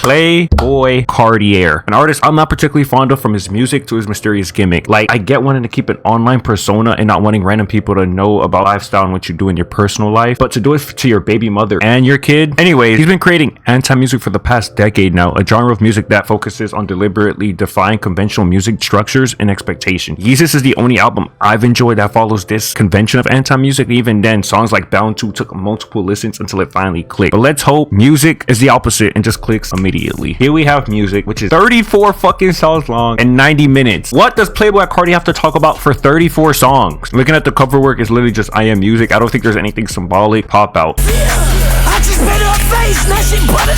Playboi Carti, an artist I'm not particularly fond of, from his music to his mysterious gimmick. Like, I get wanting to keep an online persona and not wanting random people to know about lifestyle and what you do in your personal life, but to do it to your baby mother and your kid. Anyways, he's been creating anti-music for the past decade now, a genre of music that focuses on deliberately defying conventional music structures and expectations. Yeezus is the only album I've enjoyed that follows this convention of anti-music. Even then, songs like Bound To took multiple listens until it finally clicked. But let's hope music is the opposite and just clicks immediately. Here we have music, which is 34 fucking songs long and 90 minutes. What does Playboi Carti have to talk about for 34 songs? Looking at the cover work, it's literally just I Am Music. I don't think there's anything symbolic. Pop out. I just made her face, now she butter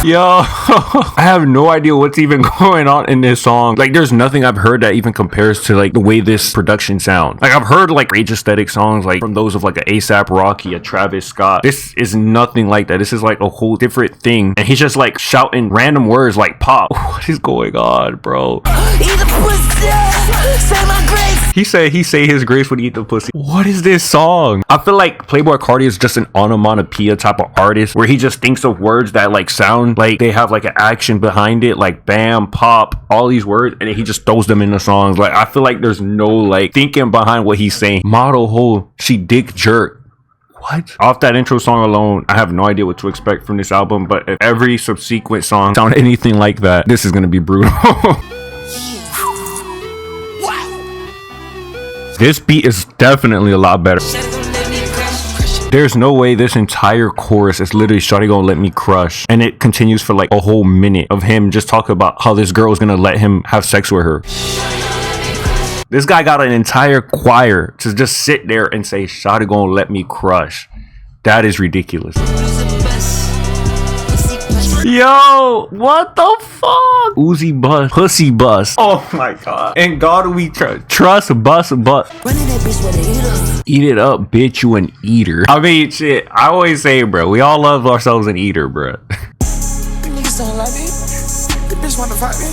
Yo, I have no idea what's even going on in this song. Like, there's nothing I've heard that even compares to like the way this production sounds. Like, I've heard like rage aesthetic songs like from those of like a ASAP Rocky, a Travis Scott. This is nothing like that. This is like a whole different thing, and he's just like shouting random words like pop. What is going on, bro? He say his grace would eat the pussy. What is this song? I feel like Playboi Carti is just an onomatopoeia type of artist where he just thinks of words that like sound like they have like an action behind it, like bam, pop, all these words, and he just throws them in the songs. Like, I feel like there's no like thinking behind what he's saying. Model hole, she dick jerk. What? Off that intro song alone, I have no idea what to expect from this album, but if every subsequent song sound anything like that, this is gonna be brutal. This beat is definitely a lot better. There's no way this entire chorus is literally "Shawty gonna let me crush," and it continues for like a whole minute of him just talking about how this girl is gonna let him have sex with her. This guy got an entire choir to just sit there and say "Shawty gonna let me crush." That is ridiculous. Yo, what the fuck? Uzi bus, pussy bus. Oh my god. And God we trust bus. Eat it up, bitch, you an eater. I mean, shit, I always say, bro, we all love ourselves an eater, bro.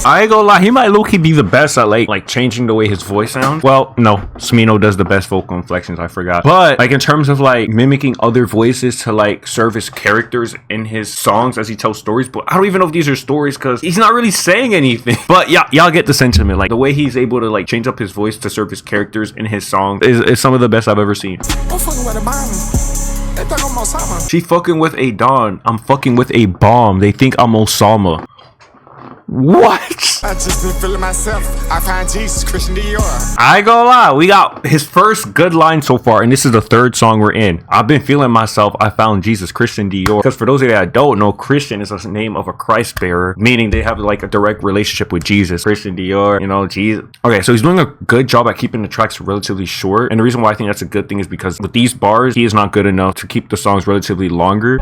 I ain't gonna lie, he might low-key be the best at like changing the way his voice sounds. Well, no, Smino does the best vocal inflections, I forgot. But like in terms of like mimicking other voices to like serve his characters in his songs as he tells stories, but I don't even know if these are stories because he's not really saying anything. But yeah, y'all get the sentiment. Like the way he's able to like change up his voice to serve his characters in his songs is some of the best I've ever seen. She fucking with a Don. I'm fucking with a bomb. They think I'm Osama. What? I just been feeling myself. I find Jesus, Christian Dior. I ain't gonna lie, we got his first good line so far, and this is the third song we're in. I've been feeling myself. I found Jesus, Christian Dior. Because for those of you that don't know, Christian is the name of a Christ bearer, meaning they have like a direct relationship with Jesus. Christian Dior, you know, Jesus. Okay, so he's doing a good job at keeping the tracks relatively short, and the reason why I think that's a good thing is because with these bars, he is not good enough to keep the songs relatively longer.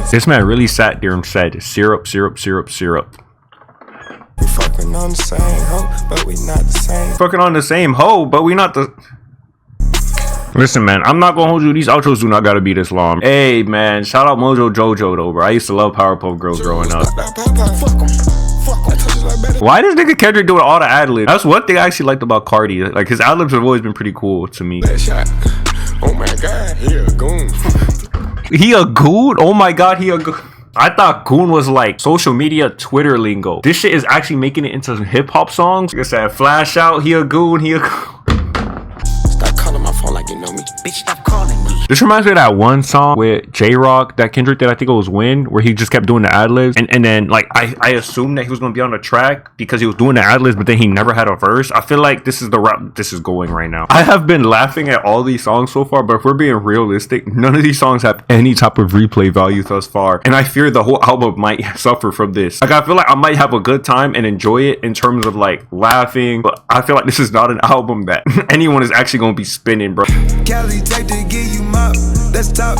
This man really sat there and said syrup. We fucking on the same hoe, but we not the same. Fucking on the same hoe, but we not the... Listen, man, I'm not gonna hold you. These outros do not gotta be this long. Hey, man, shout out Mojo Jojo though, bro. I used to love Powerpuff Girls growing up. Why does nigga Kendrick doing all the ad-libs? That's one thing I actually liked about Carti. Like, his ad-libs have always been pretty cool to me. Oh my god, he a goon. He a goon? Oh my god, he a goon. I thought goon was like social media Twitter lingo. This shit is actually making it into hip-hop songs. Like I said, flash out, he a goon, he a goon. Stop calling my phone like you know me. Bitch, stop calling me. This reminds me of that one song with J-Rock that Kendrick did, I think it was Win, where he just kept doing the ad-libs. And then, like, I assumed that he was going to be on the track because he was doing the ad-libs, but then he never had a verse. I feel like this is the route this is going right now. I have been laughing at all these songs so far, but if we're being realistic, none of these songs have any type of replay value thus far. And I fear the whole album might suffer from this. Like, I feel like I might have a good time and enjoy it in terms of, like, laughing, but I feel like this is not an album that anyone is actually going to be spinning, bro.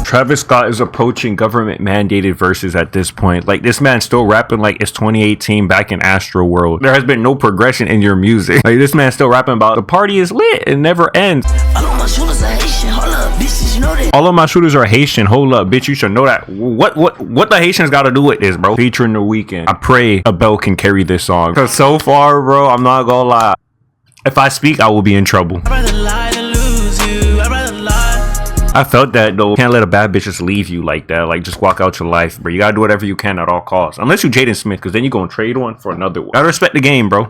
Travis Scott is approaching government mandated verses at this point. Like, this man's still rapping like it's 2018 back in Astro World. There has been no progression in your music. Like, this man's still rapping about the party is lit, it never ends. All of my shooters are Haitian, hold up, bitches, you know that. All of my shooters are Haitian, hold up, bitch, you should know that. What the Haitians got to do with this, bro? Featuring The Weeknd. I pray Abel can carry this song. Cause so far, bro, I'm not gonna lie, If I speak, I will be in trouble. I'd rather lie than lose you. I'd rather lie. I felt that though. Can't let a bad bitch just leave you like that. Like just walk out your life, bro. You gotta do whatever you can at all costs. Unless you Jaden Smith, because then you gonna trade one for another one. Gotta respect the game, bro.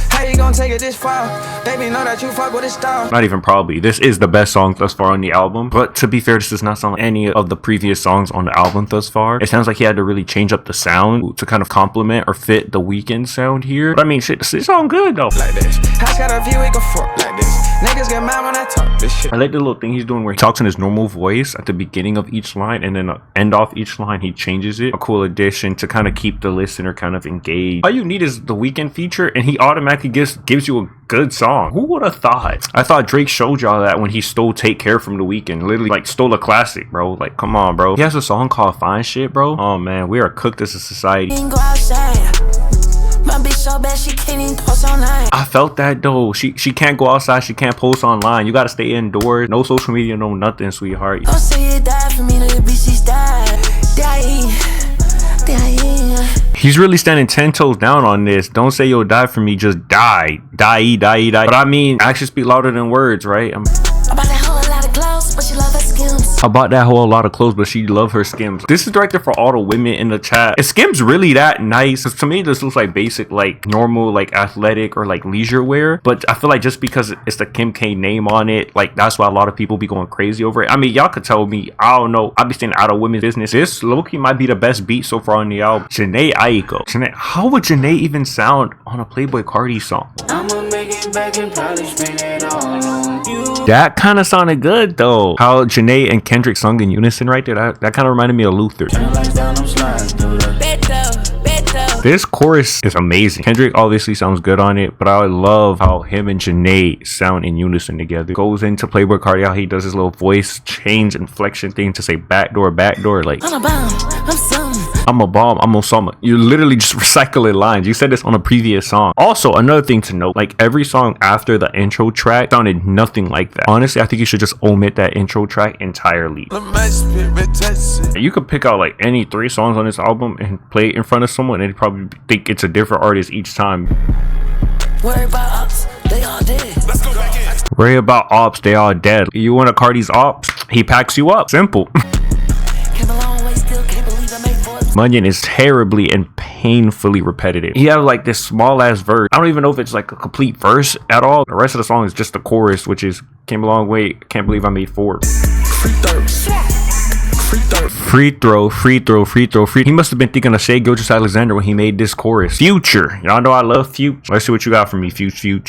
How you gonna take it this far? Baby, know that you fuck with a star. Not even probably. This is the best song thus far on the album. But to be fair, this does not sound like any of the previous songs on the album thus far. It sounds like he had to really change up the sound to kind of complement or fit the Weeknd sound here. But I mean, shit, this sound good though. Like this. I got a view, we can fuck like this. Niggas get mad when I talk this shit. I like the little thing he's doing where he talks in his normal voice at the beginning of each line, and then end off each line he changes it. A cool addition to kind of keep the listener kind of engaged. All you need is the Weeknd feature and he automatically gives you a good song. Who would have thought? I thought Drake showed y'all that when he stole Take Care from the Weeknd. Literally like stole a classic, bro. Like come on, bro. He has a song called Fine Shit, bro. Oh man, we are cooked as a society. My bitch so bad she can't even post online. I felt that though. She can't go outside, she can't post online. You gotta stay indoors. No social media, no nothing, sweetheart. Don't say you died for me, little bitch, she's died. Dying. He's really standing 10 toes down on this. Don't say you'll die for me, just die. Die. But I mean, actions speak louder than words, right? About that whole lot of clothes, but she love her skims. I bought that whole lot of clothes, but she love her Skims. This is directed for all the women in the chat. Is Skims really that nice? Cause to me, this looks like basic, like normal, like athletic or like leisure wear. But I feel like just because it's the Kim K name on it, like that's why a lot of people be going crazy over it. I mean, y'all could tell me, I don't know. I be staying out of women's business. This low-key might be the best beat so far on the album. Jhené Aiko. Jhené, how would Jhené even sound on a Playboi Carti song? I'ma make it back and probably spend it all on you. That kind of sounded good though. How Jhené and Kendrick sung in unison right there. That kind of reminded me of Luther. This chorus is amazing. Kendrick obviously sounds good on it, but I love how him and Jhené sound in unison together. Goes into Playboi Carti, how he does his little voice change inflection thing to say backdoor. Like I'm a bomb, I'm something. I'm a bomb, I'm on summer. You're literally just recycling lines. You said this on a previous song. Also, another thing to note, like every song after the intro track sounded nothing like that. Honestly, I think you should just omit that intro track entirely. You could pick out like any 3 songs on this album and play it in front of someone and they'd probably think it's a different artist each time. Worry about ops, they all dead. Let's go back in. Worry about ops, they all dead. You want a Carti's ops? He packs you up. Simple. Munyon is terribly and painfully repetitive. He has like this small ass verse. I don't even know if it's like a complete verse at all. The rest of the song is just the chorus, which is came a long way. Can't believe I made 4. Free throw. He must have been thinking of Shea Gilgeous-Alexander when he made this chorus. Future. Y'all know I love Future. Let's see what you got for me, Future.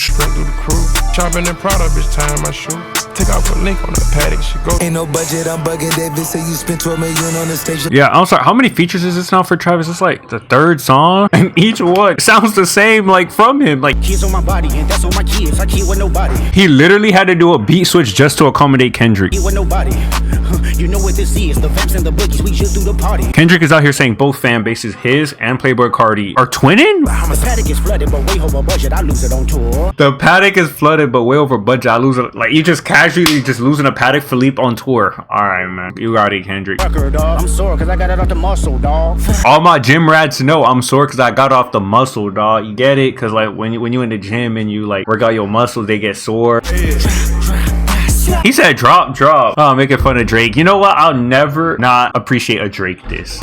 Chopping and proud of this time I shoot. Take out a link on the paddock. She go. Ain't no budget, I'm bugging. David say you spent 12 million on the station. Yeah, I'm sorry. How many features is this now for Travis? It's like the 3rd song, and each one sounds the same, like from him. Like kids on my body, and that's on my kids. I kid with nobody. He literally had to do a beat switch just to accommodate Kendrick. With nobody. You know what this is? The vamps and the boogies. We just do the party. Kendrick is out here saying both fan bases, his and Playboi Carti, are twinning. The paddock is flooded, but way over budget. I lose it on tour. The paddock is flooded, but way over budget. I lose it. Like you just casually just losing a Paddock Philippe on tour. All right, man. You got it, Kendrick. I'm sore because I got it off the muscle, dog. All my gym rats know I'm sore because I got off the muscle, dog. You get it? Because like when you in the gym and you like work out your muscles, they get sore. He said drop. Oh, making fun of Drake. You know what? I'll never not appreciate a Drake diss.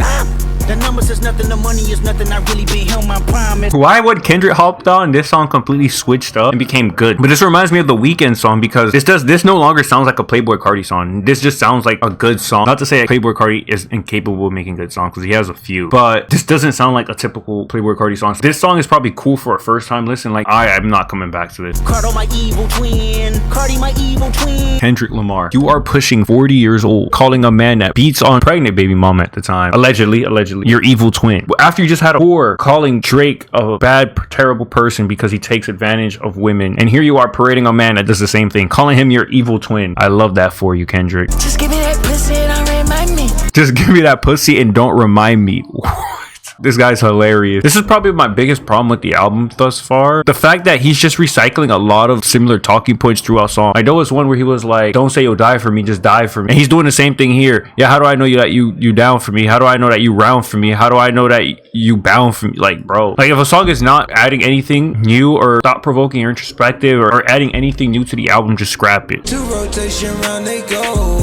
The numbers is nothing, the money is nothing. I really been held my promise. Why would Kendrick hopped on? This song completely switched up and became good. But this reminds me of the Weeknd song because this no longer sounds like a Playboi Carti song. This just sounds like a good song. Not to say Playboi Carti is incapable of making good songs because he has a few, but this doesn't sound like a typical Playboi Carti song. This song is probably cool for a first time listen. Like I'm not coming back to this. Cardo, my evil twin. Cardi, my evil twin. Kendrick Lamar, you are pushing 40 years old, calling a man that beats on pregnant baby mama at the time, allegedly, your evil twin. After you just had a whore calling Drake a bad, terrible person because he takes advantage of women, and here you are parading a man that does the same thing, calling him your evil twin. I love that for you, Kendrick. Just give me that pussy and don't remind me. Just give me that pussy and don't remind me. What? This guy's hilarious. This is probably my biggest problem with the album thus far. The fact that he's just recycling a lot of similar talking points throughout song. I know it's one where he was like, don't say you'll die for me, just die for me. And he's doing the same thing here. Yeah, how do I know that you down for me? How do I know that you round for me? How do I know that you bound for me? Like, bro, like if a song is not adding anything new or thought-provoking or introspective or adding anything new to the album, just scrap it.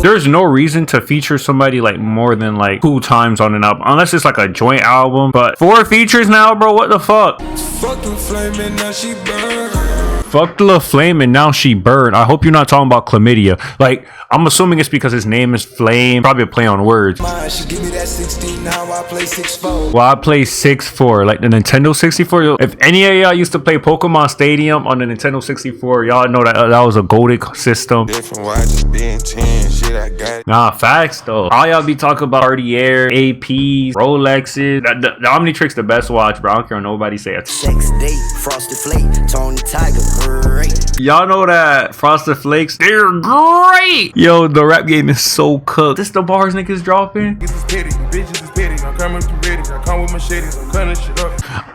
There's no reason to feature somebody like more than like 2 times on an album, unless it's like a joint album. But 4 features now, bro, what the fuck? Fucking flaming, now she burn. Fuck the Flame and now she burned. I hope you're not talking about chlamydia. Like, I'm assuming it's because his name is Flame. Probably a play on words. She give me that 16, now I play 6-4. Well, I play 6-4, like the Nintendo 64. If any of y'all used to play Pokemon Stadium on the Nintendo 64, y'all know that that was a golden system. Nah, facts though. All y'all be talking about Cartier, APs, Rolexes. The Omnitrix the best watch, bro. I don't care what nobody say it. Sex date, Frosted Flake, Tony Tiger, great. Y'all know that Frosted Flakes, they're great. Yo, the rap game is so cooked. This the bars niggas dropping.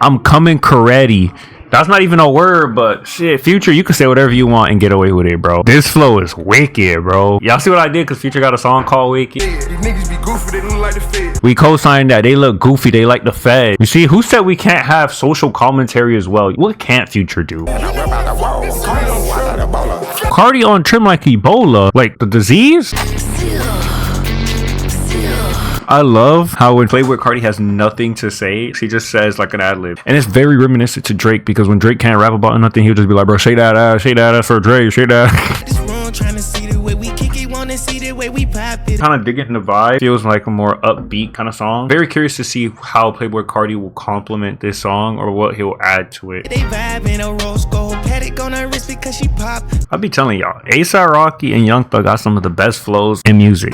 I'm coming Coretti. That's not even a word, but shit, Future, you can say whatever you want and get away with it, bro. This flow is wicked, bro. Y'all see what I did? Because Future got a song called Wicked. Yeah, these niggas be goofy, they look like the Fed. We co-signed that. They look goofy. They like the Fed. You see, who said we can't have social commentary as well? What can't Future do? Carti on trim like Ebola. Like the disease? I love how when Playboi Carti has nothing to say, he just says like an ad-lib. And it's very reminiscent to Drake, because when Drake can't rap about nothing, he'll just be like, bro, shake that ass for Drake, shake that. Kind of digging the vibe. Feels like a more upbeat kind of song. Very curious to see how Playboi Carti will complement this song or what he'll add to it. I'll be telling y'all, A$AP Rocky and Young Thug got some of the best flows in music.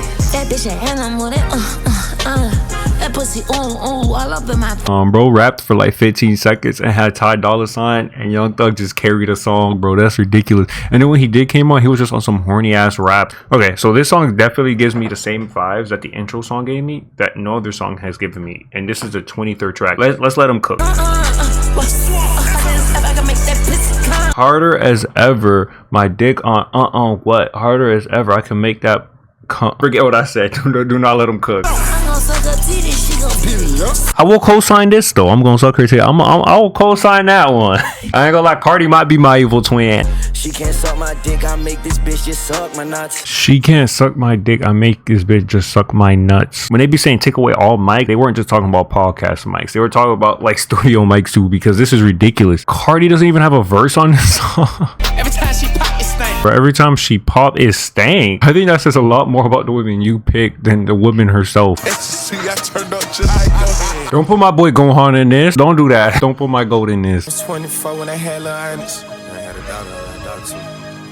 Bro rapped for like 15 seconds and had Ty Dolla $ign, and Young Thug just carried a song, bro. That's ridiculous. And then when he did came on, he was just on some horny ass rap. Okay, so this song definitely gives me the same vibes that the intro song gave me, that no other song has given me. And this is the 23rd track. Let's let him cook. Harder as ever, my dick on what? Harder as ever, I can make that forget what I said. Do not let him cook. I will co-sign this though. I'm gonna suck her too. I will co-sign that one. I ain't gonna lie, Carti might be my evil twin. She can't suck my dick, I make this bitch just suck my nuts. She can't suck my dick, I make this bitch just suck my nuts. When they be saying take away all mic, they weren't just talking about podcast mics. They were talking about like studio mics too, because this is ridiculous. Carti doesn't even have a verse on this song. Every time she pop, it stank. For every time she pop, it stank. I think that says a lot more about the women you pick than the woman herself. Don't put my boy Gohan in this. Don't do that. Don't put my goat in this. 24 when I had Lil Ernest. I had a daughter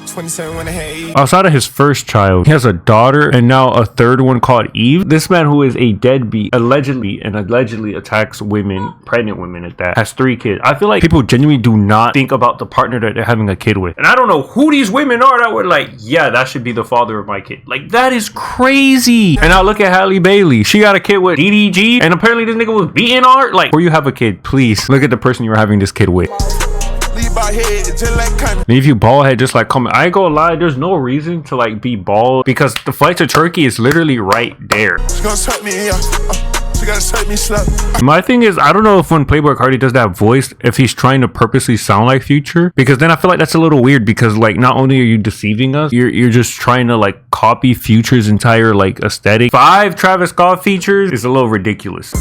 27 when I had Eve. Outside of his first child, he has a daughter and now a third one called Eve. This man, who is a deadbeat, allegedly attacks women, pregnant women at that, has 3 kids. I feel like people genuinely do not think about the partner that they're having a kid with. And I don't know who these women are that were like, yeah, that should be the father of my kid. Like, that is crazy. And now look at Halle Bailey. She got a kid with DDG, and apparently this nigga was beating her. Like, before you have a kid, please look at the person you're having this kid with. If you bald head, just like comment. I ain't gonna lie, there's no reason to like be bald, because the flight to Turkey is literally right there. She gonna suck me, she gotta suck me slow. My thing is, I don't know if when Playboi Carti does that voice, if he's trying to purposely sound like Future, because then I feel like that's a little weird, because like not only are you deceiving us, you're just trying to like copy Future's entire like aesthetic. 5 Travis Scott features is a little ridiculous.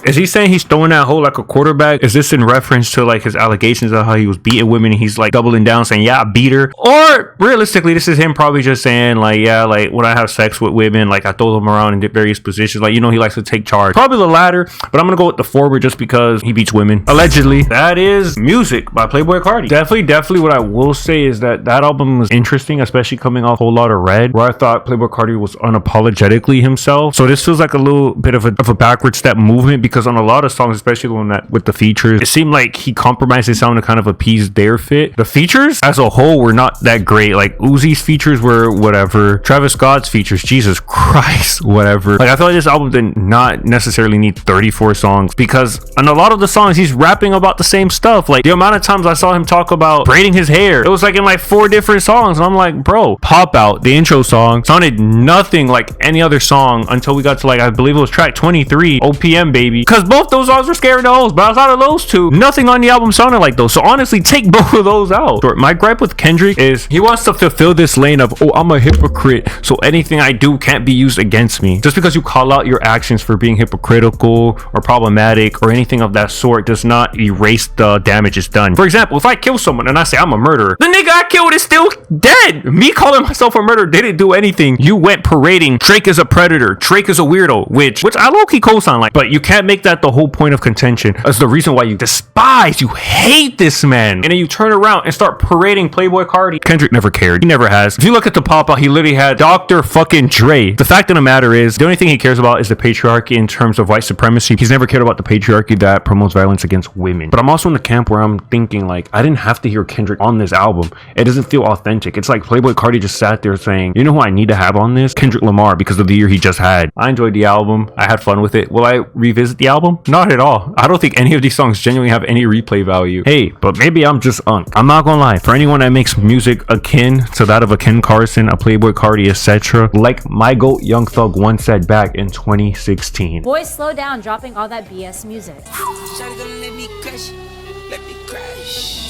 Is he saying he's throwing that hole like a quarterback? Is this in reference to like his allegations of how he was beating women and he's like doubling down saying, yeah, I beat her? Or realistically, this is him probably just saying like, yeah, like when I have sex with women, like I throw them around in various positions, like, you know, he likes to take charge. Probably the latter, but I'm gonna go with the forward just because he beats women, allegedly. That is Music by Playboi Carti. Definitely what I will say is that album was interesting, especially coming off a whole lot of Red, where I thought Playboi Carti was unapologetically himself. So this feels like a little bit of a backward step movement, because on a lot of songs, especially the one that with the features, it seemed like he compromised his sound to kind of appease their fit. The features as a whole were not that great. Like Uzi's features were whatever. Travis Scott's features, Jesus Christ. nice, whatever. Like, I feel like this album did not necessarily need 34 songs, because on a lot of the songs he's rapping about the same stuff. Like, the amount of times I saw him talk about braiding his hair, it was like in like 4 different songs, and I'm like, bro, Pop Out, the intro song, sounded nothing like any other song until we got to, like, I believe it was track 23, OPM baby, because both those songs were Scared of Hoes, but outside of those two, nothing on the album sounded like those. So honestly, take both of those out. My gripe with Kendrick is he wants to fulfill this lane of, oh, I'm a hypocrite, so anything I do can't be used against me. Just because you call out your actions for being hypocritical or problematic or anything of that sort does not erase the damage it's done. For example, if I kill someone and I say I'm a murderer, the nigga I killed is still dead. Me calling myself a murderer didn't do anything. You went parading Drake is a predator, Drake is a weirdo, which I low-key co-sign, like, but you can't make that the whole point of contention as the reason why you despise, you hate this man, and then you turn around and start parading Playboi Carti. Kendrick never cared. He never has. If you look at the Pop Out, he literally had Dr. fucking Dre. The fact of the matter is, the only thing he cares about is the patriarchy in terms of white supremacy. He's never cared about the patriarchy that promotes violence against women. But I'm also in the camp where I'm thinking, like, I didn't have to hear Kendrick on this album. It doesn't feel authentic. It's like Playboi Carti just sat there saying, you know who I need to have on this? Kendrick Lamar, because of the year he just had. I enjoyed the album. I had fun with it. Will I revisit the album? Not at all. I don't think any of these songs genuinely have any replay value. Hey, but maybe I'm just unk. I'm not gonna lie. For anyone that makes music akin to that of a Ken Carson, a Playboi Carti, etc., like my GOAT Young Thug once said back in 2016. Boys, slow down dropping all that BS music. Shawty gonna let me crash, let me crash.